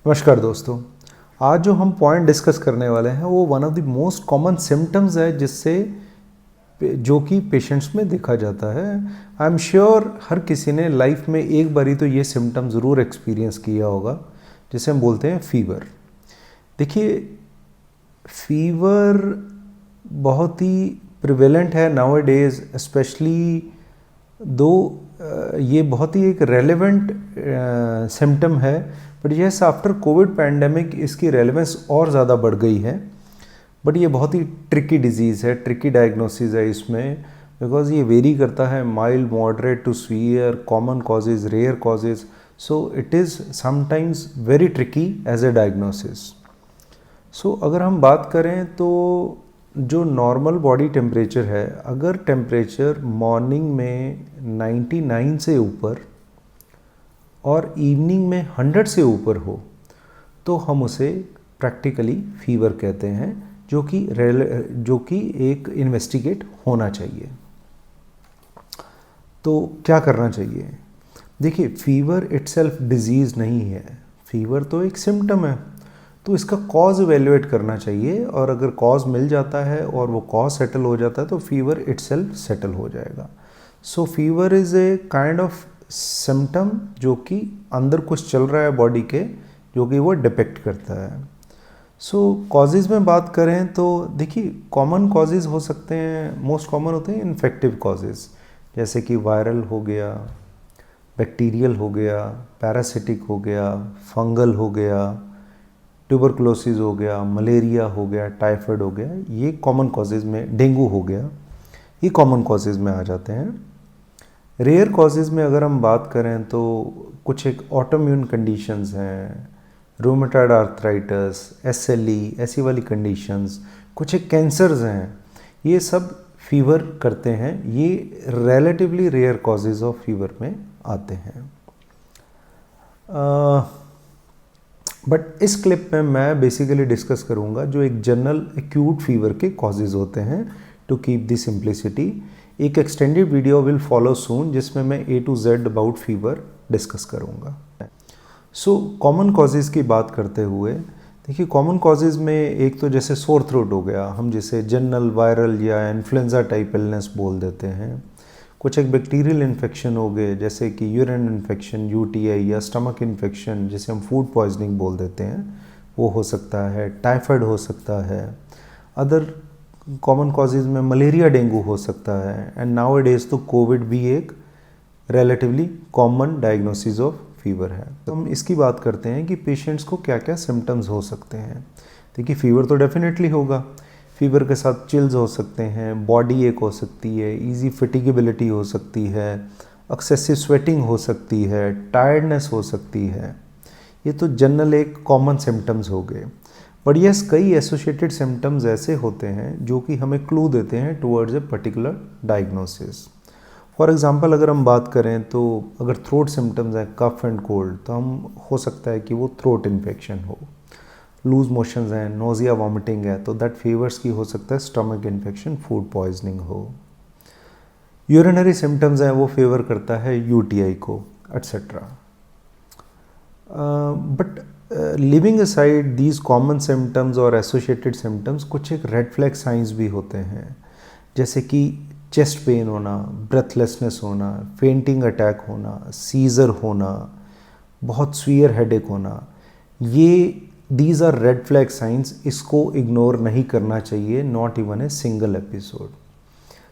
नमस्कार दोस्तों। आज जो हम पॉइंट डिस्कस करने वाले हैं वो one of the most common symptoms है जिससे जो कि पेशेंट्स में देखा जाता है। आई एम श्योर हर किसी ने लाइफ में एक बारी तो ये सिम्टम ज़रूर एक्सपीरियंस किया होगा, जिसे हम बोलते हैं फीवर। देखिए, फीवर बहुत ही प्रिवेलेंट है नाउ डेज, स्पेशली दो ये बहुत ही एक रेलेवेंट सिम्टम है, but yes after covid pandemic इसकी रेलेवेंस और ज़्यादा बढ़ गई है। बट ये बहुत ही ट्रिकी डिजीज़ है, ट्रिकी डायग्नोसिस है इसमें, बिकॉज ये वेरी करता है mild, moderate to severe, common causes, rare causes, so it is sometimes very tricky as a diagnosis. सो अगर हम बात करें तो जो नॉर्मल बॉडी टेम्परेचर है, अगर टेम्परेचर मॉर्निंग में 99 से ऊपर और इवनिंग में 100 से ऊपर हो तो हम उसे प्रैक्टिकली फीवर कहते हैं, जो कि एक इन्वेस्टिगेट होना चाहिए। तो क्या करना चाहिए? देखिए, फीवर इटसेल्फ डिजीज़ नहीं है, फीवर तो एक सिम्टम है, तो इसका कॉज इवेल्युएट करना चाहिए, और अगर कॉज मिल जाता है और वो कॉज सेटल हो जाता है तो फीवर इटसेल्फ सेटल हो जाएगा। सो fever is a kind of symptom जो कि अंदर कुछ चल रहा है बॉडी के, जो कि वो डिपेक्ट करता है। सो कॉजेज़ में बात करें तो देखिए, कॉमन कॉजेज़ हो सकते हैं, मोस्ट कॉमन होते हैं इन्फेक्टिव कॉजेज़, जैसे कि वायरल हो गया, बैक्टीरियल हो गया, पैरासिटिक हो गया, फंगल हो गया, ट्यूबरकुलोसिस हो गया, मलेरिया हो गया, टाइफाइड हो गया, ये कॉमन कॉजेज़ में, डेंगू हो गया, ये कॉमन कॉजेज़ में आ जाते हैं। रेयर कॉजेज़ में अगर हम बात करें तो कुछ एक ऑटोइम्यून कंडीशंस हैं, रूमेटॉइड आर्थराइटिस, एसएलई, ऐसी वाली कंडीशंस, कुछ एक कैंसर्स हैं, ये सब फीवर करते हैं। ये relatively rare causes of fever में आते हैं। बट इस क्लिप में मैं बेसिकली डिस्कस करूंगा जो एक जनरल एक्यूट फीवर के कॉजेज़ होते हैं, टू कीप द सिंप्लिसिटी। एक extended video will follow soon जिसमें मैं A to Z about fever discuss करूंगा। सो कॉमन कॉजेज़ की बात करते हुए, देखिए कॉमन कॉजेज़ में एक तो जैसे सोर थ्रोट हो गया, हम जिसे जनरल वायरल या इन्फ्लुएंजा टाइप इलनेस बोल देते हैं। कुछ एक बैक्टीरियल इन्फेक्शन हो गए, जैसे कि यूरिन इन्फेक्शन, UTI, या स्टमक इन्फेक्शन जिसे हम फूड पॉइजनिंग बोल देते हैं, वो हो सकता है। टाइफाइड हो सकता है। अदर कॉमन कॉजेज़ में मलेरिया, डेंगू हो सकता है। एंड नाउ डेज तो कोविड भी एक relatively common diagnosis of fever है। तो हम इसकी बात करते हैं कि पेशेंट्स को क्या क्या सिम्टम्स हो सकते हैं। देखिए, फीवर तो डेफिनेटली होगा, फीवर के साथ चिल्स हो सकते हैं, बॉडी एक हो सकती है, इजी फटीगेबिलिटी हो सकती है, एक्सेसिव स्वेटिंग हो सकती है, टायर्डनेस हो सकती है। ये तो जनरल एक कॉमन सिम्टम्स हो गए। बट यस, कई एसोसिएटेड सिम्टम्स ऐसे होते हैं जो कि हमें क्लू देते हैं towards a particular diagnosis. For example अगर हम बात करें तो अगर थ्रोट सिम्टम्स हैं, कफ एंड कोल्ड, तो हम हो सकता है कि वो थ्रोट इन्फेक्शन हो। लूज मोशंस हैं, नोजिया, वॉमिटिंग है, तो दैट फीवर्स की हो सकता है स्टमक इन्फेक्शन, फूड पॉइजनिंग हो। यूरिनरी सिम्टम्स हैं, वो फेवर करता है UTI को, etcetera. But living aside these common symptoms और एसोसिएटेड सिम्टम्स, कुछ एक रेड फ्लैग साइंस भी होते हैं, जैसे कि चेस्ट पेन होना, ब्रेथलेसनेस होना, फेंटिंग अटैक होना, सीजर होना, बहुत सीवियर हेडेक होना। ये these are red flag signs, इसको इग्नोर नहीं करना चाहिए, not even a single episode.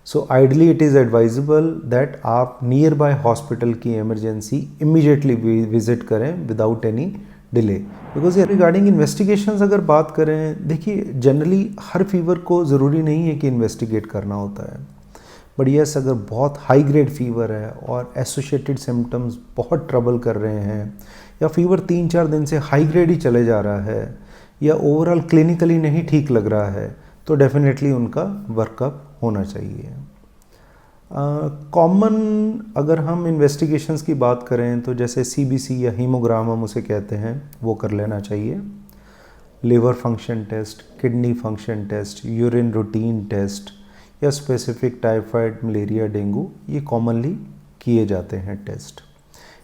So ideally it is advisable that आप नियर बाय हॉस्पिटल की इमरजेंसी इमीडिएटली विजिट करें without any delay. Because regarding investigations अगर बात करें, देखिए जनरली हर फीवर को ज़रूरी नहीं है कि इन्वेस्टिगेट करना होता है। बट यस, अगर बहुत हाई ग्रेड फीवर है और एसोसिएटेड सिम्टम्स बहुत ट्रबल कर रहे हैं, या फीवर 3-4 दिन से हाई ग्रेड ही चले जा रहा है, या ओवरऑल क्लिनिकली नहीं ठीक लग रहा है, तो डेफिनेटली उनका वर्कअप होना चाहिए। कॉमन अगर हम इन्वेस्टिगेशंस की बात करें तो जैसे CBC या हीमोग्राम हम उसे कहते हैं, वो कर लेना चाहिए। Liver function test, kidney function test, urine routine test, या स्पेसिफिक टाइफाइड, मलेरिया, डेंगू, ये कॉमनली किए जाते हैं टेस्ट।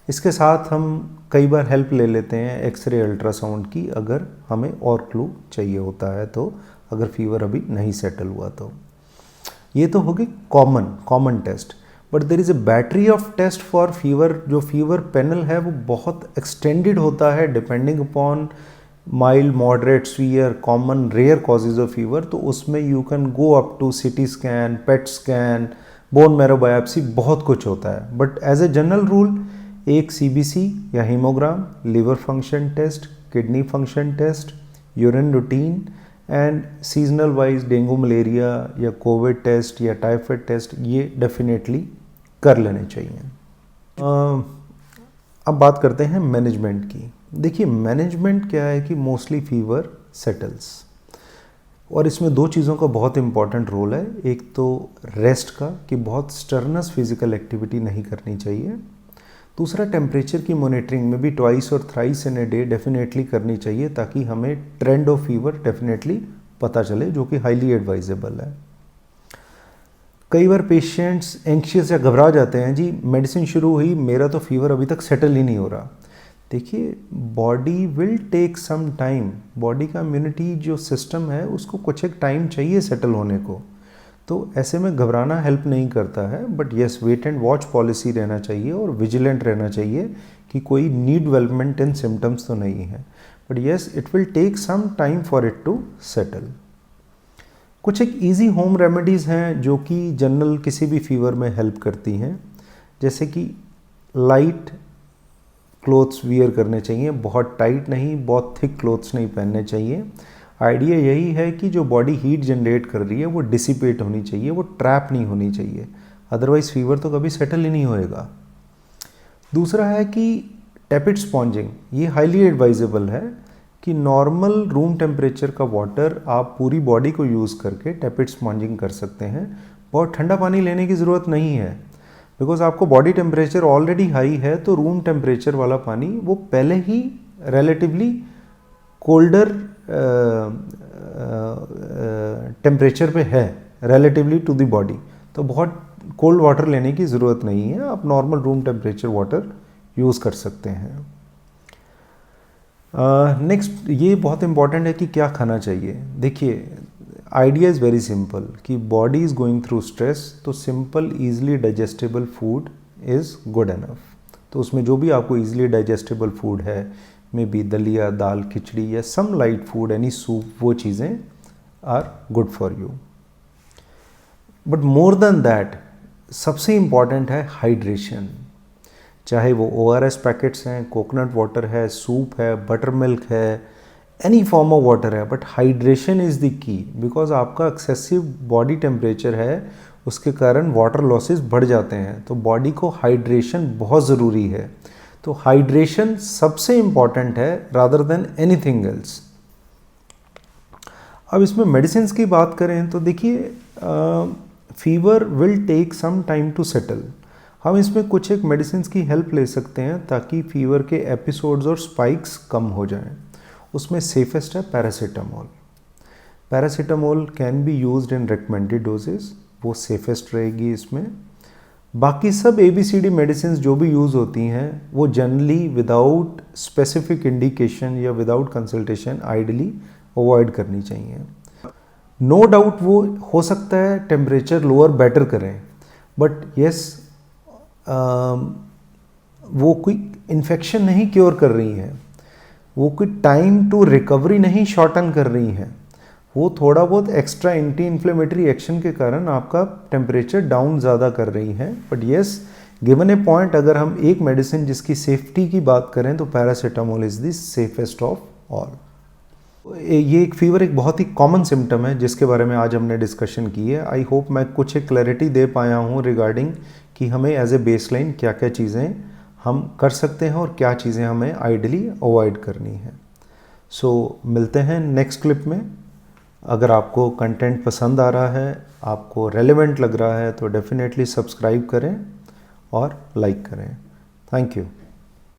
इसके साथ हम कई बार हेल्प ले लेते हैं एक्सरे अल्ट्रासाउंड की, अगर हमें और क्लू चाहिए होता है तो, अगर फीवर अभी नहीं सेटल हुआ तो। ये तो होगी common test, but there is a battery of test for fever. जो फीवर पैनल है वो बहुत एक्सटेंडेड होता है depending upon mild, moderate, severe, common, rare causes of fever. तो उसमें you can go up to CT scan, PET scan, bone marrow biopsy, बहुत कुछ होता है। But as a general rule एक सीबीसी या haemogram, liver function test, kidney function test, urine routine and seasonal wise dengue, malaria या Covid test या typhoid test, ये definitely कर लेने चाहिए। अब बात करते हैं मैनेजमेंट की। देखिए मैनेजमेंट क्या है कि मोस्टली फीवर सेटल्स, और इसमें दो चीज़ों का बहुत इंपॉर्टेंट रोल है। एक तो रेस्ट का, कि बहुत स्टर्नस फिजिकल एक्टिविटी नहीं करनी चाहिए। दूसरा टेम्परेचर की मॉनिटरिंग में भी ट्वाइस और thrice in a day definitely करनी चाहिए, ताकि हमें ट्रेंड ऑफ फीवर डेफिनेटली पता चले, जो कि हाईली एडवाइजेबल है। कई बार पेशेंट्स एंक्शियस या घबरा जाते हैं, जी मेडिसिन शुरू हुई, मेरा तो फीवर अभी तक सेटल ही नहीं हो रहा। देखिए body will take some time, body का इम्यूनिटी जो सिस्टम है उसको कुछ एक टाइम चाहिए सेटल होने को, तो ऐसे में घबराना हेल्प नहीं करता है। But yes, wait and watch policy रहना चाहिए और विजिलेंट रहना चाहिए कि कोई नी डेवलपमेंट इन सिम्टम्स तो नहीं है। But yes, it will take some time for it to settle. कुछ एक इजी होम रेमेडीज़ हैं जो कि जनरल किसी भी फीवर में हेल्प करती हैं, जैसे कि लाइट क्लोथ्स वियर करने चाहिए, बहुत टाइट नहीं, बहुत थिक क्लोथ्स नहीं पहनने चाहिए। आइडिया यही है कि जो बॉडी हीट जनरेट कर रही है वो डिसिपेट होनी चाहिए, वो ट्रैप नहीं होनी चाहिए, अदरवाइज फीवर तो कभी सेटल ही नहीं होएगा। दूसरा है कि टेपिड स्पॉन्जिंग, ये हाईली एडवाइजेबल है कि नॉर्मल रूम टेम्परेचर का वाटर आप पूरी बॉडी को यूज़ करके टेपिड स्पॉन्जिंग कर सकते हैं। बहुत ठंडा पानी लेने की ज़रूरत नहीं है, बिकॉज आपको बॉडी टेम्परेचर ऑलरेडी हाई है, तो रूम टेम्परेचर वाला पानी वो पहले ही रिलेटिवली कोल्डर टेम्परेचर पे है रिलेटिवली टू द बॉडी, तो बहुत कोल्ड वाटर लेने की ज़रूरत नहीं है, आप normal room temperature water use कर सकते हैं। नेक्स्ट ये बहुत इंपॉर्टेंट है कि क्या खाना चाहिए। देखिए आइडिया इज़ वेरी सिंपल कि body is going through stress, तो simple easily digestible food is good enough. तो उसमें जो भी आपको ईजिली डाइजेस्टेबल फूड है, मे बी दलिया, दाल, खिचड़ी या some light food, any soup, वो चीज़ें are good for you. But more than that सबसे इम्पॉर्टेंट है हाइड्रेशन। चाहे वो ORS पैकेट्स हैं, कोकोनट वाटर है, सूप है, बटर मिल्क है, एनी फॉर्म ऑफ वाटर है, but hydration is the key. Because आपका एक्सेसिव बॉडी टेम्परेचर है, उसके कारण वाटर लॉसेस बढ़ जाते हैं, तो बॉडी को हाइड्रेशन बहुत ज़रूरी है। तो हाइड्रेशन सबसे इम्पॉर्टेंट है रादर देन एनीथिंग एल्स। अब इसमें मेडिसिन की बात करें तो देखिए fever will take some time to settle. हम इसमें कुछ एक मेडिसिन की हेल्प ले सकते हैं ताकि फीवर के एपिसोड्स और स्पाइक्स कम हो जाएं। उसमें सेफेस्ट है paracetamol. Paracetamol can be used in recommended doses, वो सेफेस्ट रहेगी इसमें। बाकी सब ABCD मेडिसिन जो भी यूज़ होती हैं वो जनरली विदाउट स्पेसिफिक इंडिकेशन या विदाउट कंसल्टेशन आइडली अवॉइड करनी चाहिए। नो डाउट वो हो सकता है टेम्परेचर लोअर बेटर करें, बट येस वो कोई इन्फेक्शन नहीं क्योर कर रही हैं, वो कोई टाइम टू रिकवरी नहीं शॉर्टन कर रही हैं, वो थोड़ा बहुत एक्स्ट्रा एंटी इन्फ्लेमेटरी एक्शन के कारण आपका टेम्परेचर डाउन ज़्यादा कर रही हैं। But yes, given A point, अगर हम एक मेडिसिन जिसकी सेफ्टी की बात करें तो paracetamol is the safest of all. ये एक फीवर एक बहुत ही कॉमन सिम्टम है जिसके बारे में आज हमने डिस्कशन की है। आई होप मैं कुछ एक क्लैरिटी दे पाया हूँ रिगार्डिंग कि हमें एज ए बेसलाइन क्या क्या चीज़ें हम कर सकते हैं और क्या चीज़ें हमें आइडली अवॉइड करनी है। सो मिलते हैं नेक्स्ट क्लिप में। अगर आपको कंटेंट पसंद आ रहा है, आपको रेलेवेंट लग रहा है, तो डेफिनेटली सब्सक्राइब करें और लाइक करें। Thank you.